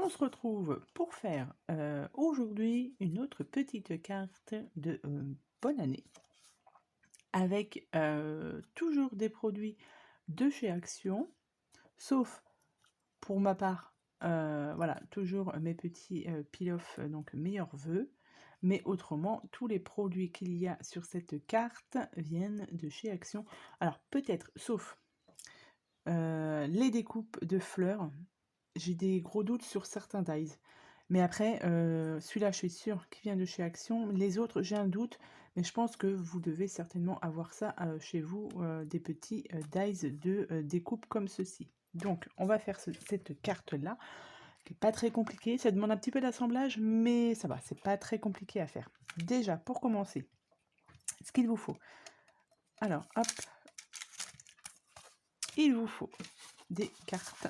on se retrouve pour faire aujourd'hui une autre petite carte de bonne année avec toujours des produits de chez Action, sauf pour ma part, voilà, toujours mes petits peel-off, donc meilleurs vœux, mais autrement, tous les produits qu'il y a sur cette carte viennent de chez Action. Alors peut-être, sauf les découpes de fleurs, j'ai des gros doutes sur certains dies. Mais après, celui-là, je suis sûre qu'il vient de chez Action. Les autres, j'ai un doute, mais je pense que vous devez certainement avoir ça chez vous, des petits dies de découpe comme ceci. Donc, on va faire cette carte-là, qui n'est pas très compliquée. Ça demande un petit peu d'assemblage, mais ça va, c'est pas très compliqué à faire. Déjà, pour commencer, ce qu'il vous faut. Alors, hop, il vous faut des cartes.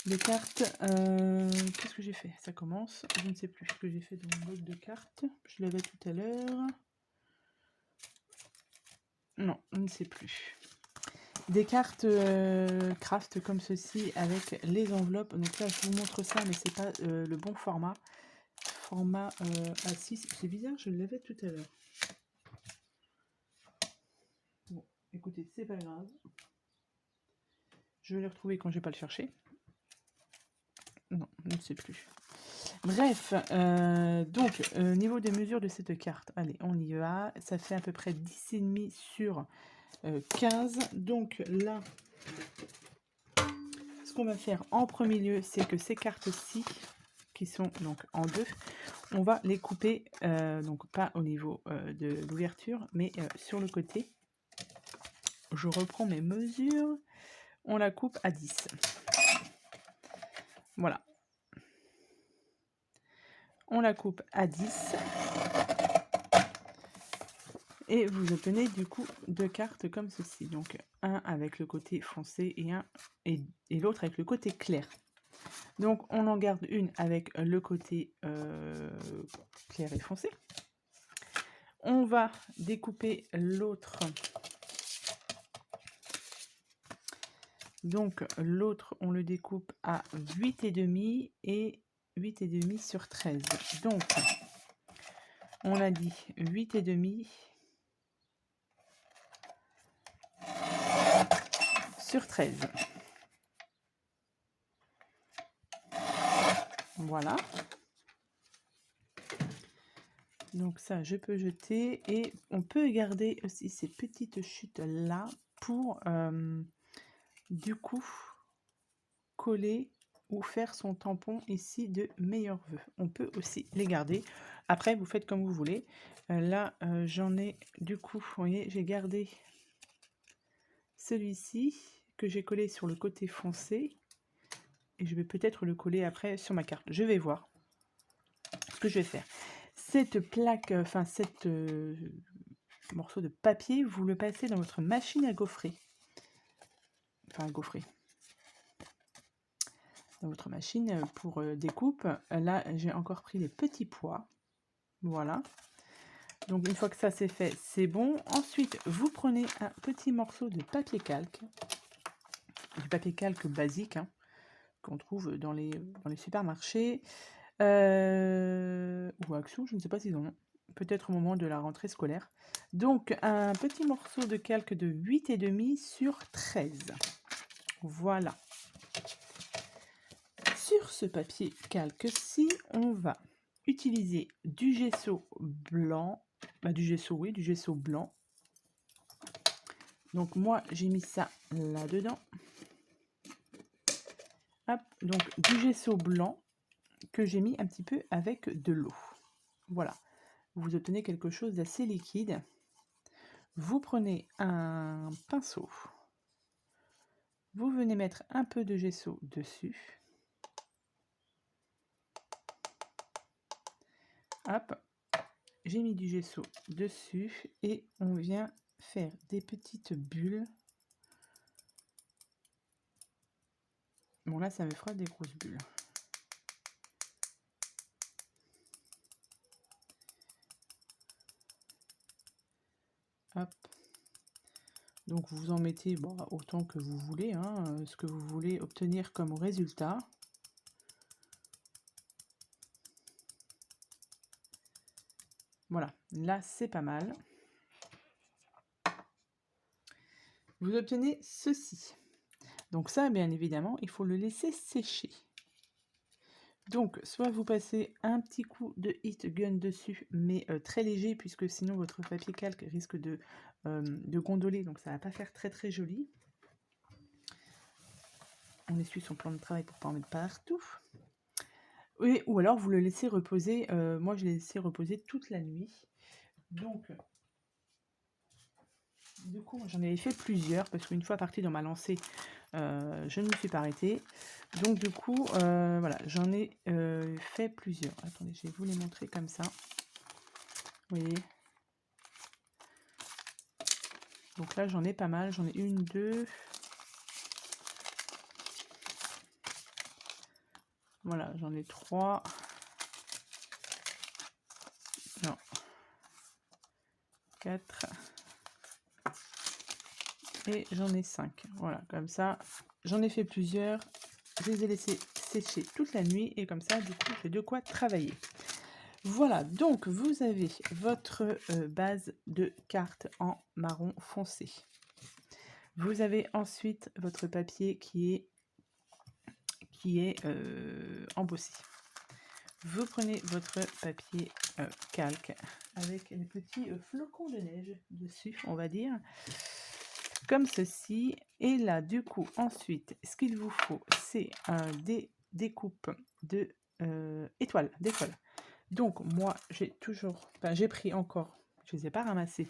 Des cartes, qu'est-ce que j'ai fait? Ça commence, je ne sais plus ce que j'ai fait dans mon bloc de cartes. Je l'avais tout à l'heure. Non, je ne sais plus. Des cartes craft comme ceci avec les enveloppes. Donc là, je vous montre ça, mais c'est pas le bon format. Format A6. C'est bizarre, je l'avais tout à l'heure. Bon, écoutez, c'est pas grave. Je vais les retrouver quand je vais pas le chercher. Non, je ne sais plus. Bref, donc, niveau des mesures de cette carte, allez, on y va. Ça fait à peu près 10,5 sur 15. Donc là, ce qu'on va faire en premier lieu, c'est que ces cartes-ci, qui sont donc en deux, on va les couper, donc pas au niveau de l'ouverture, mais sur le côté. Je reprends mes mesures. On la coupe à 10. Voilà. On la coupe à 10. Et vous obtenez du coup deux cartes comme ceci. Donc un avec le côté foncé et l'autre avec le côté clair. Donc on en garde une avec le côté clair et foncé. On va découper l'autre. Donc l'autre, on le découpe à 8,5 et 8,5 sur 13. Donc on a dit 8,5 sur 13. Voilà. Donc ça, je peux jeter et on peut garder aussi ces petites chutes là pour du coup coller ou faire son tampon ici de meilleurs vœux. On peut aussi les garder. Après, vous faites comme vous voulez. Là, j'en ai du coup, vous voyez, j'ai gardé celui-ci que j'ai collé sur le côté foncé et je vais peut-être le coller après sur ma carte. Je vais voir ce que je vais faire. Cette plaque, enfin cette morceau de papier, vous le passez dans votre machine à gaufrer. Enfin à gaufrer. Dans votre machine pour découpe. Là, j'ai encore pris les petits pois. Voilà. Donc une fois que ça c'est fait, c'est bon. Ensuite, vous prenez un petit morceau de papier calque. Du papier calque basique, hein, qu'on trouve dans les supermarchés. Ou Action, je ne sais pas s'ils en ont. Peut-être au moment de la rentrée scolaire. Donc un petit morceau de calque de 8,5 sur 13. Voilà. Sur ce papier calque-ci, on va utiliser du gesso blanc. Du gesso blanc. Donc moi, j'ai mis ça là-dedans. Hop, donc du gesso blanc que j'ai mis un petit peu avec de l'eau. Voilà. Vous obtenez quelque chose d'assez liquide. Vous prenez un pinceau. Vous venez mettre un peu de gesso dessus. Hop. J'ai mis du gesso dessus et on vient faire des petites bulles. Bon là, ça me fera des grosses bulles. Hop. Donc vous en mettez autant que vous voulez, hein, ce que vous voulez obtenir comme résultat. Voilà, là c'est pas mal. Vous obtenez ceci. Donc ça, bien évidemment, il faut le laisser sécher. Donc, soit vous passez un petit coup de heat gun dessus, mais très léger, puisque sinon votre papier calque risque de gondoler, donc ça va pas faire très très joli. On essuie son plan de travail pour pas en mettre partout. Oui, ou alors vous le laissez reposer. Moi, je l'ai laissé reposer toute la nuit. Donc, du coup, j'en avais fait plusieurs, parce qu'une fois partie dans ma lancée, je ne me suis pas arrêtée. Donc, du coup, voilà, j'en ai fait plusieurs. Attendez, je vais vous les montrer comme ça. Vous voyez? Donc là, j'en ai pas mal. J'en ai une, deux. Voilà, j'en ai 3. Non. 4. Et j'en ai 5. Voilà, comme ça, j'en ai fait plusieurs. Je les ai laissés sécher toute la nuit. Et comme ça, du coup, j'ai de quoi travailler. Voilà, donc vous avez votre base de carte en marron foncé. Vous avez ensuite votre papier qui est embossé. Vous prenez votre papier calque avec les petits flocons de neige dessus, on va dire, comme ceci. Et là, du coup, ensuite, ce qu'il vous faut, c'est des découpes de d'étoiles. Donc, moi, j'ai pris encore, je ne les ai pas ramassés,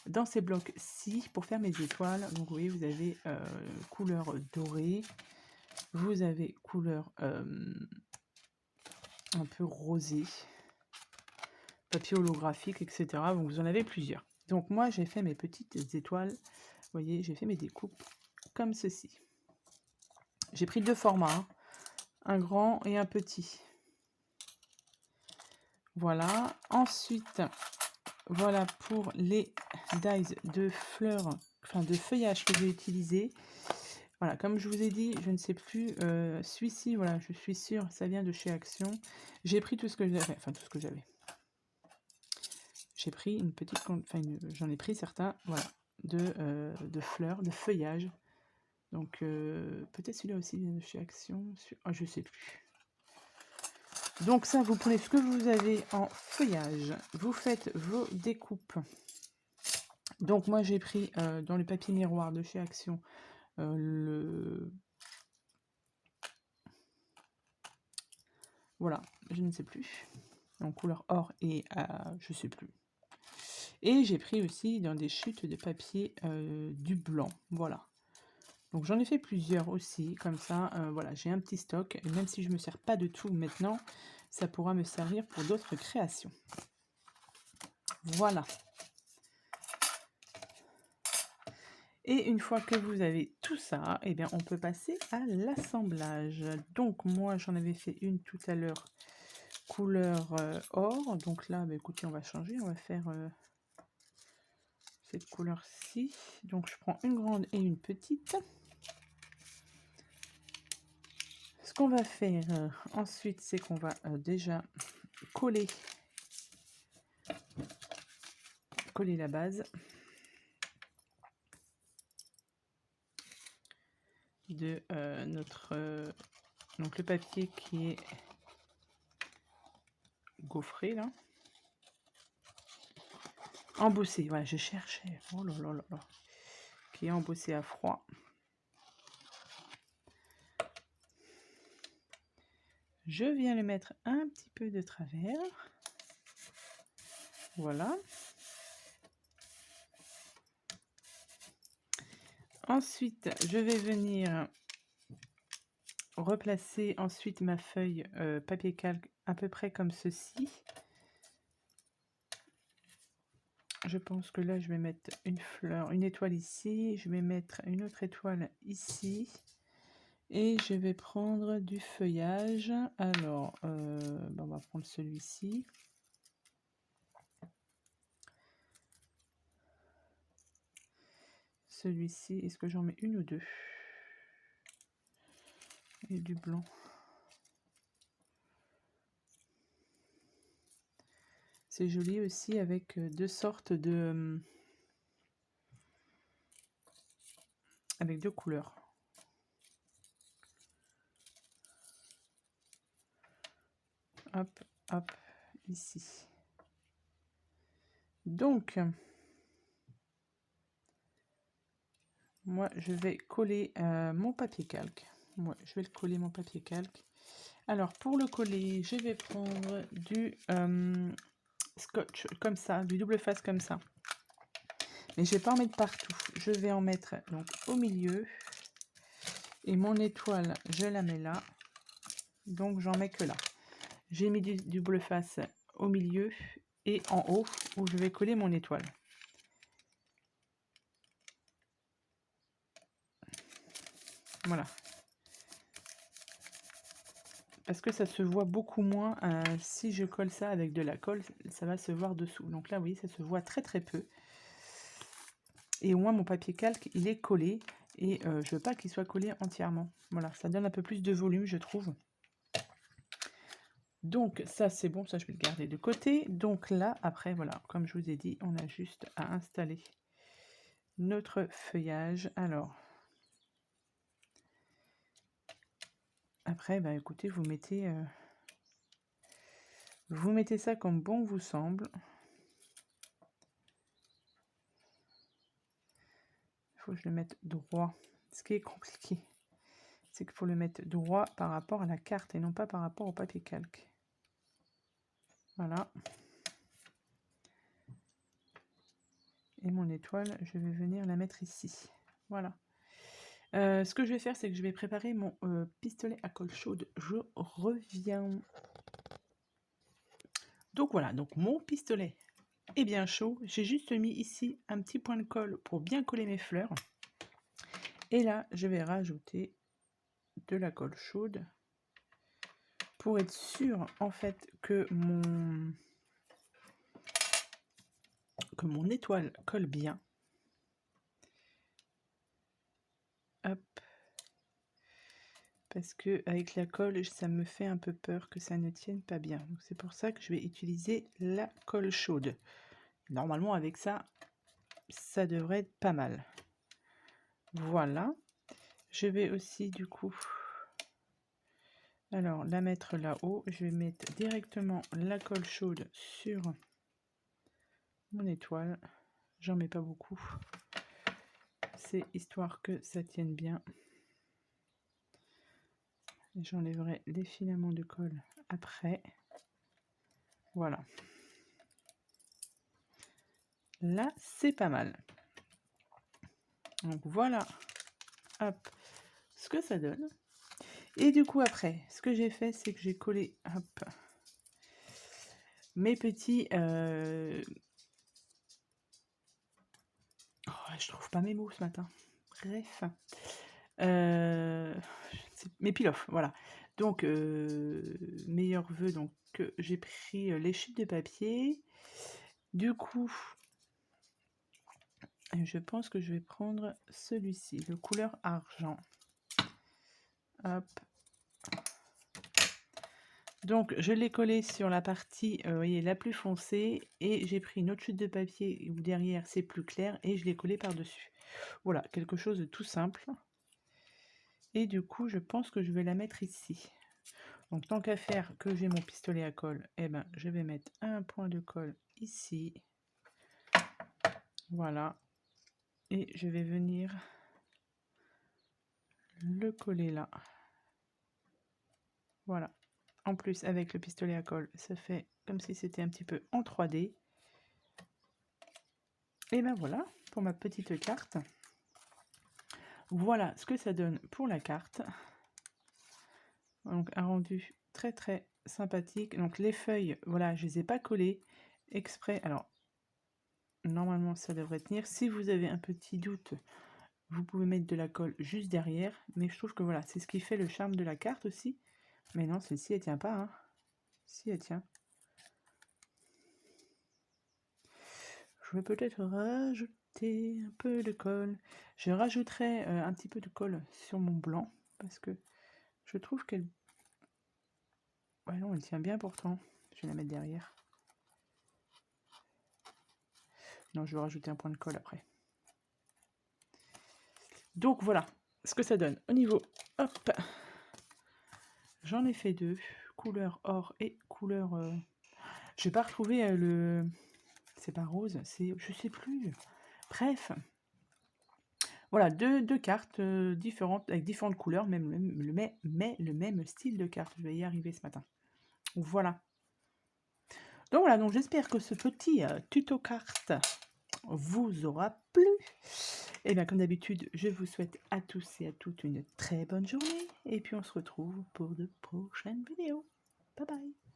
dans ces blocs-ci pour faire mes étoiles. Donc, vous voyez, vous avez couleur dorée, vous avez couleur un peu rosée, papier holographique, etc. Donc, vous en avez plusieurs. Donc, moi, j'ai fait mes petites étoiles. Vous voyez, j'ai fait mes découpes comme ceci. J'ai pris 2 formats, hein, un grand et un petit. Voilà. Ensuite, voilà pour les dies de fleurs, enfin de feuillage que j'ai utilisé. Voilà, comme je vous ai dit, je ne sais plus, celui-ci, voilà, je suis sûre, ça vient de chez Action. J'ai pris tout ce que j'avais, enfin tout ce que j'avais. J'ai pris une petite, enfin j'en ai pris certains, voilà, de fleurs, de feuillage. Donc peut-être celui-là aussi vient de chez Action, oh, je sais plus. Donc ça, vous prenez ce que vous avez en feuillage, vous faites vos découpes. Donc moi j'ai pris dans le papier miroir de chez Action voilà, je ne sais plus, en couleur or et je sais plus. Et j'ai pris aussi dans des chutes de papier du blanc, voilà. Donc j'en ai fait plusieurs aussi, comme ça, voilà, j'ai un petit stock. Et même si je ne me sers pas de tout maintenant, ça pourra me servir pour d'autres créations. Voilà. Et une fois que vous avez tout ça, eh bien, on peut passer à l'assemblage. Donc moi, j'en avais fait une tout à l'heure, couleur or. Donc là, bah, écoutez, on va changer, on va faire cette couleur-ci. Donc je prends une grande et une petite. Ce qu'on va faire ensuite, c'est qu'on va déjà coller la base de notre donc le papier qui est gaufré là, embossé, voilà, je cherchais, oh là là là là, qui est embossé à froid. Je viens le mettre un petit peu de travers, voilà. Ensuite, je vais venir replacer ensuite ma feuille papier calque à peu près comme ceci. Je pense que là, je vais mettre une fleur, une étoile ici. Je vais mettre une autre étoile ici. Et je vais prendre du feuillage. Alors, on va prendre celui-ci. Celui-ci, est-ce que j'en mets une ou deux? Et du blanc. C'est joli aussi avec deux sortes de... avec deux couleurs. Hop, hop, ici. Donc, moi, je vais coller mon papier calque. Moi, je vais le coller, mon papier calque. Alors, pour le coller, je vais prendre du scotch comme ça, du double face comme ça. Mais je vais pas en mettre partout. Je vais en mettre donc au milieu. Et mon étoile, je la mets là. Donc, j'en mets que là. J'ai mis du double face au milieu et en haut où je vais coller mon étoile. Voilà. Parce que ça se voit beaucoup moins. Si je colle ça avec de la colle, ça va se voir dessous. Donc là, vous voyez, ça se voit très très peu. Et au moins, mon papier calque, il est collé. Et je veux pas qu'il soit collé entièrement. Voilà, ça donne un peu plus de volume, je trouve. Donc ça, c'est bon. Ça, je vais le garder de côté. Donc là, après, voilà, comme je vous ai dit, on a juste à installer notre feuillage. Alors... Après, bah écoutez, vous mettez ça comme bon vous semble. Il faut que je le mette droit. Ce qui est compliqué, c'est qu'il faut le mettre droit par rapport à la carte et non pas par rapport au papier calque. Voilà. Et mon étoile, je vais venir la mettre ici. Voilà. Ce que je vais faire, c'est que je vais préparer mon pistolet à colle chaude. Je reviens. Donc voilà, donc mon pistolet est bien chaud. J'ai juste mis ici un petit point de colle pour bien coller mes fleurs. Et là, je vais rajouter de la colle chaude pour être sûr en fait que mon étoile colle bien. Hop. Parce que avec la colle, ça me fait un peu peur que ça ne tienne pas bien. Donc c'est pour ça que je vais utiliser la colle chaude. Normalement avec ça, ça devrait être pas mal. Voilà. Je vais aussi du coup, alors la mettre là-haut. Je vais mettre directement la colle chaude sur mon étoile. J'en mets pas beaucoup. C'est histoire que ça tienne bien. J'enlèverai les filaments de colle après. Voilà. Là, c'est pas mal. Donc voilà, hop, ce que ça donne. Et du coup après, ce que j'ai fait, c'est que j'ai collé, hop, mes petits... Oh, je trouve pas mes mots ce matin. Bref. Mes peel-off, voilà. Donc, meilleurs vœux, donc j'ai pris les chutes de papier. Du coup, je pense que je vais prendre celui-ci, le couleur argent. Hop. Donc, je l'ai collé sur la partie, vous voyez, la plus foncée. Et j'ai pris une autre chute de papier où derrière, c'est plus clair. Et je l'ai collé par-dessus. Voilà, quelque chose de tout simple. Et du coup, je pense que je vais la mettre ici. Donc, tant qu'à faire que j'ai mon pistolet à colle, eh ben, je vais mettre un point de colle ici. Voilà. Et je vais venir le coller là. Voilà. En plus, avec le pistolet à colle, ça fait comme si c'était un petit peu en 3D. Et ben voilà, pour ma petite carte. Voilà ce que ça donne pour la carte. Donc, un rendu très très sympathique. Donc, les feuilles, voilà, je les ai pas collées exprès. Alors, normalement, ça devrait tenir. Si vous avez un petit doute, vous pouvez mettre de la colle juste derrière. Mais je trouve que voilà, c'est ce qui fait le charme de la carte aussi. Mais non, celle-ci, elle tient pas. Hein. Si, elle tient. Je vais peut-être rajouter un peu de colle. Je rajouterai un petit peu de colle sur mon blanc. Parce que je trouve qu'elle... Ouais, non, elle tient bien pourtant. Je vais la mettre derrière. Non, je vais rajouter un point de colle après. Donc voilà ce que ça donne. Au niveau, hop, j'en ai fait 2, couleur or et couleur... Je vais pas retrouver le... C'est pas rose, c'est... Je sais plus. Bref. Voilà, deux cartes différentes, avec différentes couleurs, mais le même style de carte. Je vais y arriver ce matin. Voilà. Donc voilà, donc j'espère que ce petit tuto carte vous aura plu. Et bien comme d'habitude, je vous souhaite à tous et à toutes une très bonne journée. Et puis on se retrouve pour de prochaines vidéos. Bye bye.